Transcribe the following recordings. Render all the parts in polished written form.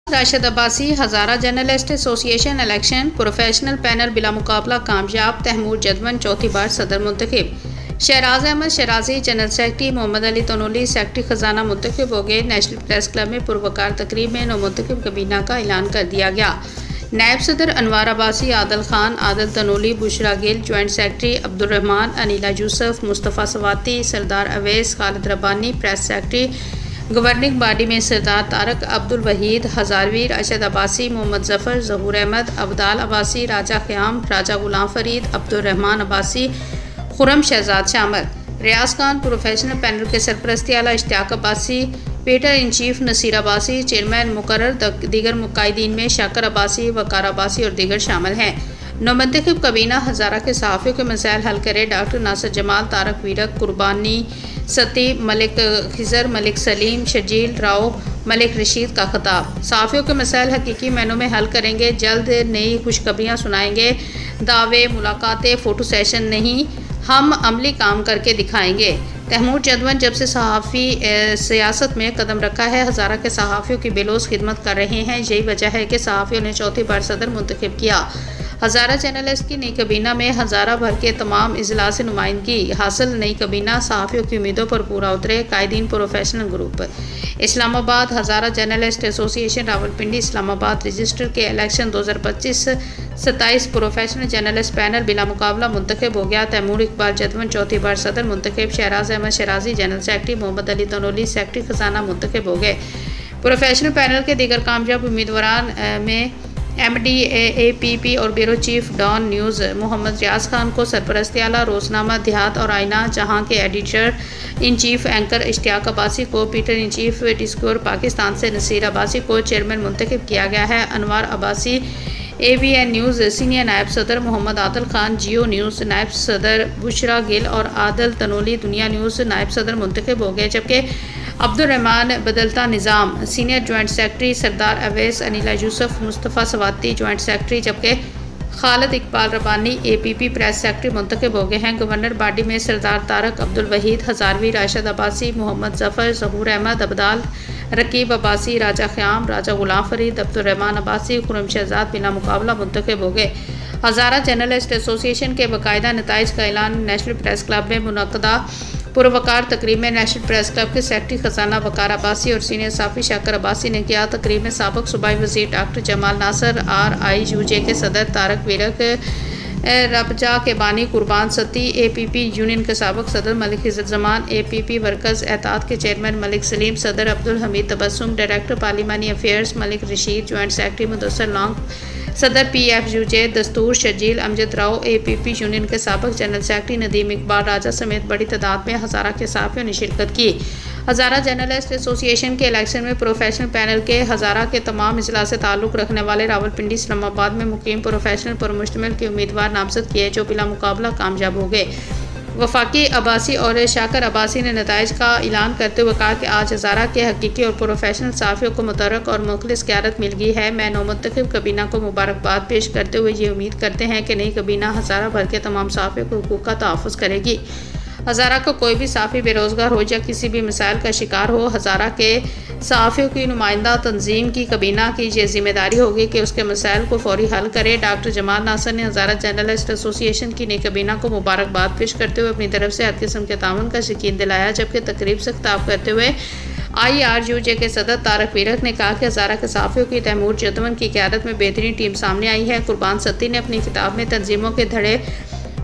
Rashid Abbasi Hazara journalist association election professional panel बिला मुकाबला कामयाब। तैमूर जदवन चौथी बार सदर मुंतखब। Shahraj Ahmed Sharazi general secretary, Mohammad Ali Tanoli secretary खजाना मुंतखब हो गए। नेशनल प्रेस क्लब में पुरवकार तकरीब में नौमुंतखब कबीना का ऐलान कर दिया गया। नायब सदर Anwar Abbasi, Adil Khan, Adil Tanoli, Bushra Gill, joint secretary Abdurrahman, Aneela Yousuf, Mustafa Swati, Sardar Awais, Khalid Rabbani, press secretary governing body में सरदार तारक, अब्दुल वहीद हजारवी, राशिद अब्बासी, मोहम्मद जफ़र, ज़हूर अहमद, अब्दाल अब्बासी, राजा क़याम, राजा गुलाम फरीद, अब्दुर्रहमान अब्बासी, खुरम शहजाद शामिल। रियाज खान प्रोफेशनल पैनल के सरपरस्ती आला Ishtiaq Abbasi, patron in chief Naseer Abbasi, chairman मुकर्रर। दीगर मुकायदीन में शाकर अब्बासी, वकार अब्बासी और दीगर शामिल हैं। नौमुंतखब कबीना हज़ारा के सहाफ़ियों के मसाइल हल करे। डॉक्टर नासिर जमाल, तारक वीरक, कुर्बानी सती, मलिक खिजर, मलिक सलीम, शजील राव, मलिक रशीद का खिताब। सहाफ़ियों के मसाइल हकीकी मैनों में हल करेंगे। जल्द नई खुशखबरियाँ सुनाएंगे। दावे, मुलाकातें, फ़ोटो सेशन नहीं, हम अमली काम करके दिखाएंगे। तैमूर जदवन जब से सहाफ़ी सियासत में कदम रखा है, हज़ारा के सहाफ़ियों की बेलोस खिदमत कर रहे हैं। यही वजह है कि सहाफ़ियों ने चौथी बार सदर मुंतखब किया। हज़ारा जर्नलिस्ट की नई कबीना में हज़ारा भर के तमाम अजला से नुमाइंदगी हासिल। नई कबीना सहाफ़ियों की उम्मीदों पर पूरा उतरे। कायदीन professional group Islamabad Hazara journalist association Rawalpindi Islamabad register के इलेक्शन 2025-27 प्रोफेशनल जर्नलिस्ट पैनल बिला मुकाबला मुंतखब हो गया। तैमूर इकबाल जदवन चौथी बार सदर मुंतखब। Shahraj Ahmed Sharazi general secretary, Mohammad Ali Tanoli secretary खजाना मुंतखब हो गए। प्रोफेशनल पैनल के दीगर कामयाब उम्मीदवारान में MDAPP और bureau chief Dawn News Mohammad Riaz Khan को सरपरस्ती आला, रोजनामा देहात और आईना जहां के editor in chief anchor Ishtiaq Abbasi को, patron in chief Discover Pakistan से नसीर अब्बासी को चेयरमैन मुंतखब किया गया है। Anwar Abbasi ABN news senior नायब सदर, मोहम्मद आदिल खान जियो न्यूज़ नायब सदर, बुशरा गिल और आदिल तनोली दुनिया न्यूज़ नायब सदर मुंतखब हो गए। जबकि Abdurrahman Badalta Nizam senior joint secretary, Sardar Awais, Aneela Yousuf, Mustafa Swati joint secretary, जबकि Khalid Iqbal Rabbani APP press secretary मुंतखब हो गए हैं। गवर्नर बॉडी में सरदार तारक, अब्दुल वहीद हजारवी, राशिद अब्बासी, मोहम्मद जफ़र, ज़हूर अहमद, अब्दाल रकीब अब्बासी, राजा क़याम, राजा गुलाम फरीद, अब्दुर्रहमान अब्बासी, खुरम शहजाद बिला मुकाबला मुंतखब हो गए। हज़ारा जर्नलिस्ट एसोसिएशन के बाकायदा नताइज का ऐलान नेशनल प्रेस क्लब में मुनक़दा पुरवकार तकरीब में नेशनल प्रेस क्लब के सेक्रेटरी खजाना वकार अब्बासी और सीनियर साफ़ी शाकर अब्बासी ने किया। तकरीब में साबिक़ सूबाई वज़ीर डॉक्टर जमाल नासर, RIUJ के सदर तारक वीरक, रबजा के बानी कुर्बान सती, APP यूनियन के साबिक़ सदर मलिक इज़्ज़त ज़मान, APP वर्कर्स एहतियात के चेयरमैन मलिक सलीम, सदर अब्दुल हमीद तबस्सुम, डायरेक्टर पार्लिमानी affairs Malik Rasheed, joint secretary Mudassar Long, सदर PFUJ दस्तूर शजील अमजद राव, APP यूनियन के साबिक़ जनरल सेक्रेटरी नदीम इकबाल राजा समेत बड़ी तादाद में हज़ारा के सहाफ़ियों ने शिरकत की। हज़ारा जर्नलिस्ट एसोसिएशन के इलेक्शन में प्रोफेशनल पैनल के हज़ारा के तमाम अजला से ताल्लुक़ रखने वाले रावलपिंडी इस्लामाबाद में मुकीम प्रोफेशनल पर मुश्तमिल के उम्मीदवार नामज़द किए, जो बिला मुकाबला कामयाब हो गए। वफाकी अब्बासी और शाकर अब्बासी ने नताइज का ऐलान करते हुए कहा कि आज हज़ारा के हकीकी और प्रोफेशनल सहाफ़ियों को मुतरक और मुखलिस क़यादत मिल गई है। मैं नौमुंतखब कबीना को मुबारकबाद पेश करते हुए ये उम्मीद करते हैं कि नई कबीना हज़ारा भर के तमाम सहाफ़ियों को हुकूक का तहफ़्फ़ुज़ करेगी। हज़ारा को कोई भी सहाफ़ी बेरोज़गार हो या किसी भी मसाइल का शिकार हो, हज़ारा के सहाफ़ियों की नुमाइंदा तंजीम की कबीना की ये जिम्मेदारी होगी कि उसके मसाइल को फौरी हल करे। डॉक्टर जमाल नासर ने हज़ारा जर्नलिस्ट एसोसिएशन की नई कबीना को मुबारकबाद पेश करते हुए अपनी तरफ से हर किस्म के ताउन का यकीन दिलाया। जबकि तकरीब से खिताब करते हुए IRUJ के सदर तारक वीरक ने कहा कि हज़ारा के सहाफ़ियों की तैमूर जदवन की क़यादत में बेहतरीन टीम सामने आई है। कुर्बान सती ने अपनी किताब में तंजीमों के धड़े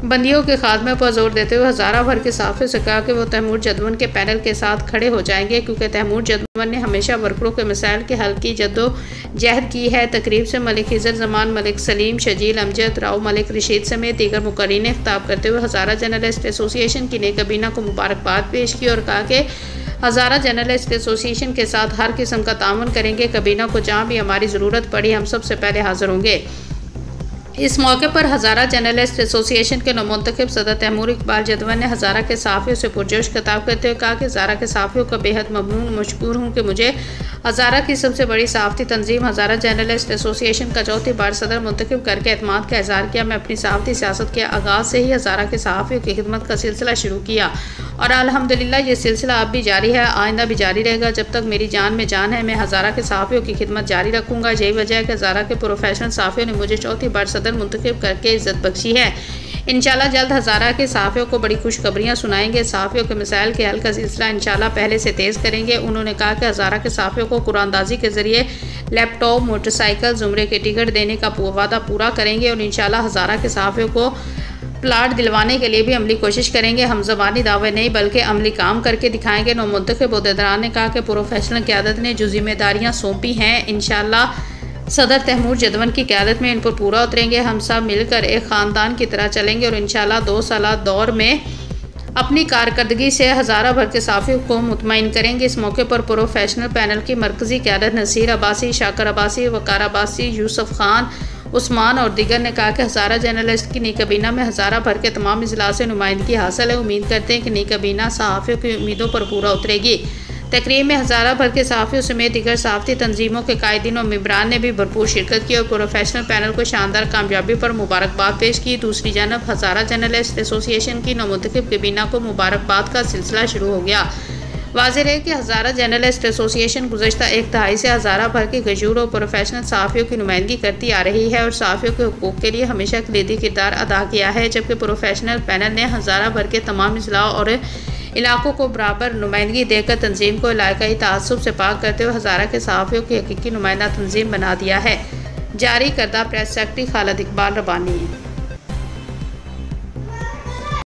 बंदियों के खात्मे पर जोर देते हुए हज़ारा भर के सहाफ़ियों से कहा कि वो तैमूर जदवन के पैनल के साथ खड़े हो जाएंगे, क्योंकि तैमूर जदवन ने हमेशा वर्करों के मसाइल के हल की जद्दोजहद की है। तकरीब से मलिक इज़्ज़त ज़मान, मलिक सलीम, शजील अमजद राव, मलिक रशीद समेत दीगर मुकर्रीन ने खिताब करते हुए हज़ारा जर्नलिस्ट एसोसिएशन की नई कबीना को मुबारकबाद पेश की और कहा कि हज़ारा जर्नलिस्ट एसोसिएशन के साथ हर किस्म का ताउन करेंगे। कबीना को जहाँ भी हमारी ज़रूरत पड़ी हम सबसे पहले हाज़िर होंगे। इस मौके पर हज़ारा जर्नलिस्ट एसोसिएशन के नौमुंतखब सदर तैमूर इकबाल जदवन ने हज़ारा के सहाफ़ियों से पुरजोश खिताब करते हुए कहा कि हज़ारा के सहाफ़ियों का बेहद ममनून मशकूर हूँ कि मुझे हज़ारा की सबसे बड़ी सहाफ़ती तंजीम हज़ारा जर्नलिस्ट एसोसिएशन का चौथी बार सदर मुंतखब करके एतमाद का इज़हार किया। मैं अपनी सहाफ़ती सियासत के आगाज़ से ही हज़ारा के सहाफ़ियों की खिदमत का सिलसिला शुरू किया और अल्हम्दुलिल्लाह ये सिलसिला अब भी जारी है, आइंदा भी जारी रहेगा। जब तक मेरी जान में जान है मैं हज़ारा के सहाफ़ियों की खिदमत जारी रखूँगा। यही वजह है कि हज़ारा के प्रोफेशनल सहाफ़ियों ने मुझे चौथी बार सदर मुंतखब करके इज़्ज़त बख्शी है। इंशाल्लाह जल्द हज़ारा के सहाफ़ियों को बड़ी खुशखबरियाँ सुनाएंगे। सहाफ़ियों के मसाइल के हल का सिलसिला इंशाल्लाह पहले से तेज़ करेंगे। उन्होंने कहा कि हज़ारा के सहाफ़ियों को कुरानदाजी के ज़रिए लैपटॉप, मोटरसाइकिल, ज़ुमरे के टिकट देने का वादा पूरा करेंगे और इंशाल्लाह हज़ारा के सहाफ़ियों को प्लाट दिलवाने के लिए भी अमली कोशिश करेंगे। हम ज़बानी दावे नहीं बल्कि अमली काम करके दिखाएंगे। नौमुंतखब ओहदेदार ने कहा कि प्रोफेशनल क़यादत ने जो जिम्मेदारियाँ सौंपी हैं इंशाल्लाह सदर तैमूर जदवन की क़यादत में इन पर पूरा उतरेंगे। हम सब मिलकर एक ख़ानदान की तरह चलेंगे और इंशाल्लाह 2 साल दौर में अपनी कारकर्दगी से हज़ारा भर के सहाफ़ियों को मुतमईन करेंगे। इस मौके पर प्रोफेशनल पैनल की मरकज़ी क़यादत नसीर अब्बासी, शाकर अब्बासी, वक़ार अब्बासी, यूसुफ खान, उस्मान और दीगर ने कहा कि हज़ारा जर्नलिस्ट की नई काबीना में हज़ारा भर के तमाम अजला से नुमाइंदगी हासिल है। उम्मीद करते हैं कि नई काबीना सहाफ़ियों की उम्मीदों पर पूरा उतरेगी। तकरीब में हज़ारा भर के सहाफ़ियों समेत दीगर सहाफ़ती तंजीमों के कायदीन और मेंबरान ने भी भरपूर शिरकत की और प्रोफेशनल पैनल को शानदार कामयाबी पर मुबारकबाद पेश की। दूसरी जानब हज़ारा जर्नलिस्ट एसोसिएशन की नौमुंतखब काबीना को मुबारकबाद का सिलसिला शुरू हो गया। वाज़ेह है कि हज़ारा जर्नलिस्ट एसोसिएशन गुज़श्ता एक दहाई से हज़ारा भर के गजूर और प्रोफेशनल सहाफ़ियों की नुमाइंदगी करती आ रही है और सहाफ़ियों के हुकूक़ के लिए हमेशा कलीदी किरदार अदा किया है, जबकि प्रोफेशनल पैनल ने हज़ारा भर के तमाम अजला और इलाकों को बराबर नुमाइंदगी देकर तंजीम को इलाकाई तआस्सुब से पाक करते हुए हज़ारा के सहाफ़ियों की हकीकी नुमाइंदा तंजीम बना दिया है। जारी करदा प्रेस सेक्रेटरी खालिद इकबाल रबानी।